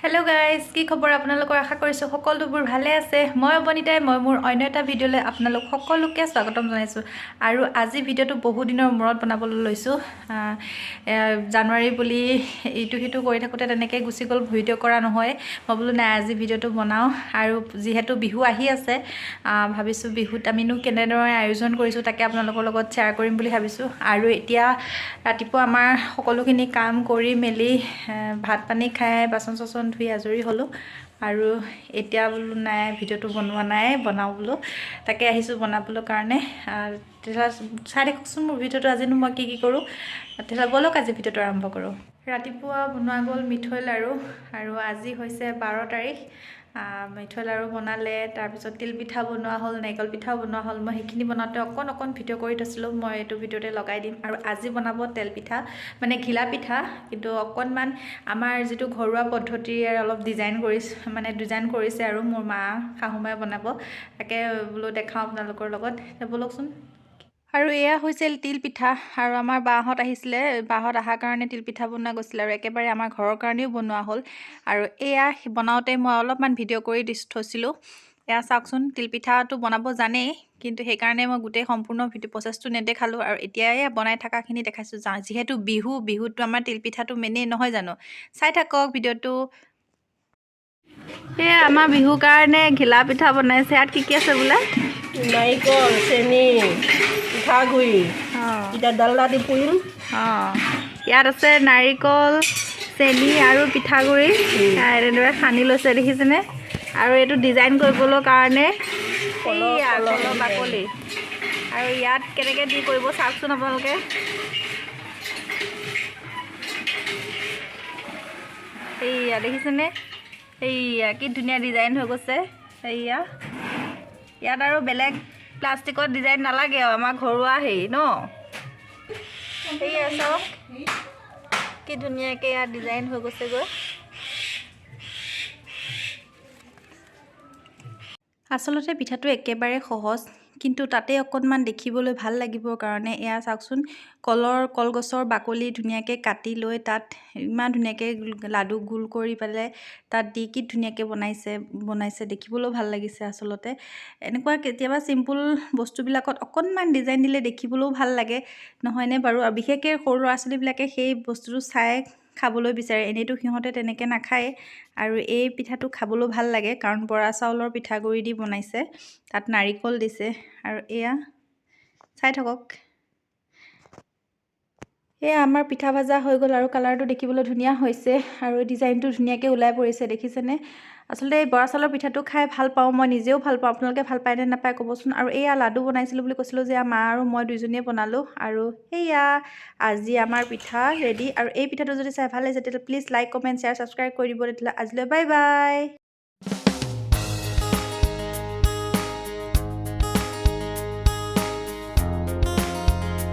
Hello guys, কি খবৰ আপোনালোকৰ আশা কৰিছো সকলোবোৰ ভালে আছে মই অবনিতাই মই মোৰ অন্য এটা ভিডিঅ'লৈ আপোনালোক সকলোকে স্বাগতম জনাইছো আৰু আজি ভিডিঅ'টো বহু দিনৰ মূৰত বনাবলৈ লৈছো জানুৱাৰী বুলি ইটো হিটো কৰি থাকোতে তেনেকৈ গুচি গ'ল ভিডিঅ' কৰা নহয় মই বোলো নাই আজি ভিডিঅ'টো বনাও আৰু যেহেতু বিহু আহি আছে ভাবিছো বিহুত আমিনো কেনেদৰে আয়োজন কৰিছো তাকে আপোনালোকৰ লগত শ্বেয়াৰ কৰিম বুলি ভাবিছো আৰু এতিয়া ৰাতিপুৱা আমাৰ সকলোখিনি কাম কৰি মেলি ভাত পানী খাই বাচন চচন ধুই আজৰি হলো আৰু এতিয়া বোলো নাই ভিডিঅ'টো বনোৱা নাই বনাও বোলো তাকে আহিছো বনাবলৈ কাৰণে চাই দেখকচোন মোৰ ভিডিঅ'টো আজিনো মই কি কৰো তেতিয়া বলক আজি ভিডিঅ'টো আৰম্ভ কৰো ৰাতিপুৱা বনোৱা গ'ল মিঠৈ লাৰু আৰু আজি হৈছে 12 তাৰিখ মিঠৈ লাৰু বনালে তাৰ পিছত তিল পিঠা বনোৱা হল নাৰিকল পিঠা বনোৱা হল মই হেখিনি বনাতে অকন ভিডিঅ' কৰি থৈছিলো মই এটো ভিডিঅ'তে লগাই দিম আৰু আজি বনাব তেল পিঠা মানে ঘিলা পিঠা কিন্তু অকনমান আমাৰ যেটো ঘৰুৱা পদ্ধতিৰে অলপ ডিজাইন কৰিছে আৰু মোৰ মা শাহুমাই বনাব তাকে বলো দেখাও আপোনালোকৰ লগত বলকচোন আৰু এয়া হৈছিল তিল পিঠা আৰু আমাৰ বাহত আহিছিলে বাহত আহাৰ কাৰণে তিল পিঠা বনোৱা গৈছিল আৰু একেবাৰে আমাৰ ঘৰৰ কাৰণেও বনোৱা হ'ল আৰু এয়া বনাওতে মই অলপমান ভিডিঅ' কৰি থৈছিলো এয়া চাওকচোন তিল পিঠাটো বনাব জানেই কিন্তু সেই কাৰণে মই গোটেই সম্পূৰ্ণ ভিডিঅ' প্ৰচেছটো নেদেখালো আৰু এতিয়া বনাই থাকাখিনি দেখাইছো যেহেতু বিহুটো আমাৰ তিল পিঠাটো মেনেই নহয় জানো চাই থাকক ভিডিঅ'টো এয়া আমাৰ বিহু কাৰণে ঘিলা পিঠা বনাইছে আৰু কি আছে বোলে নাৰিকল চেনি পিঠাগুড়ি এটা ডালডা দি পুৰিম ইয়াত আছে নাৰিকল চেনি আৰু পিঠাগুড়ি এনেদৰে সানি লৈছে দেখিছেনে আৰু এইটো ডিজাইন কৰিবলৈ কাৰণে কলৰ বাকলি আৰু ইয়াত কেনেকৈ দি কৰিব চাওকচোন আপোনালোকে এইয়া দেখিছেনে এইয়া কি ধুনীয়া ডিজাইন হৈ গৈছে এইয়া ইয়াত আৰু বেলেগ প্লাষ্টিকৰ ডিজাইন নালাগে আমাৰ ঘৰুৱা হেৰি ন এইয়া চাওক কি ধুনীয়াকৈ ইয়াত ডিজাইন হৈ গৈছে গৈ আচলতে পিঠাটো একেবাৰে সহজ কিন্তু তাতে অকনমান দেখিবলৈ ভাল লাগিবৰ কাৰণে এয়া চাওকচোন কলগছৰ বাকলি ধুনীয়াকৈ কাটি লৈ তাত ইমান ধুনীয়াকৈ লাডু গোল কৰি পেলাই তাত দি কি ধুনীয়াকৈ বনাইছে দেখিবলৈও ভাল লাগিছে আচলতে এনেকুৱা কেতিয়াবা সিম্পল বস্তুবিলাকত অকনমান ডিজাইন দিলে দেখিবলৈও ভাল লাগে নহয়নে বাৰু আৰু বিশেষকৈ সৰু ল'ৰা ছোৱালীবিলাকে সেই বস্তুটো চাই খাবলৈ বিচাৰে এনেইতো সিহঁতে তেনেকৈ নাখায় আৰু এই পিঠাটো খাবলৈ ভাল লাগে কাৰণ বৰা চাউলৰ পিঠাগুড়ি দি বনাইছে তাত নাৰিকল দিছে আৰু এয়া চাই থাকক এয়া আমাৰ পিঠা ভাজা হৈ গ'ল আৰু কালাৰটো দেখিবলৈ ধুনীয়া হৈছে আৰু ডিজাইনটো ধুনীয়াকৈ ওলাই পৰিছে দেখিছেনে আচলতে এই বৰা চাউলৰ পিঠাটো খাই ভাল পাওঁ মই নিজেও ভাল পাওঁ আপোনালোকে ভাল পায় নে নাপায় ক'বচোন আৰু এয়া লাডু বনাইছিলোঁ বুলি কৈছিলোঁ যে মা আৰু মই দুইজনীয়ে বনালোঁ আৰু এয়া আজি আমাৰ পিঠা ৰেডি আৰু এই পিঠাটো যদি চাই ভাল লাগিছে তেতিয়া please like comment share subscribe কৰি দিব তেতিয়াহ'লে আজিলৈ বাই বাই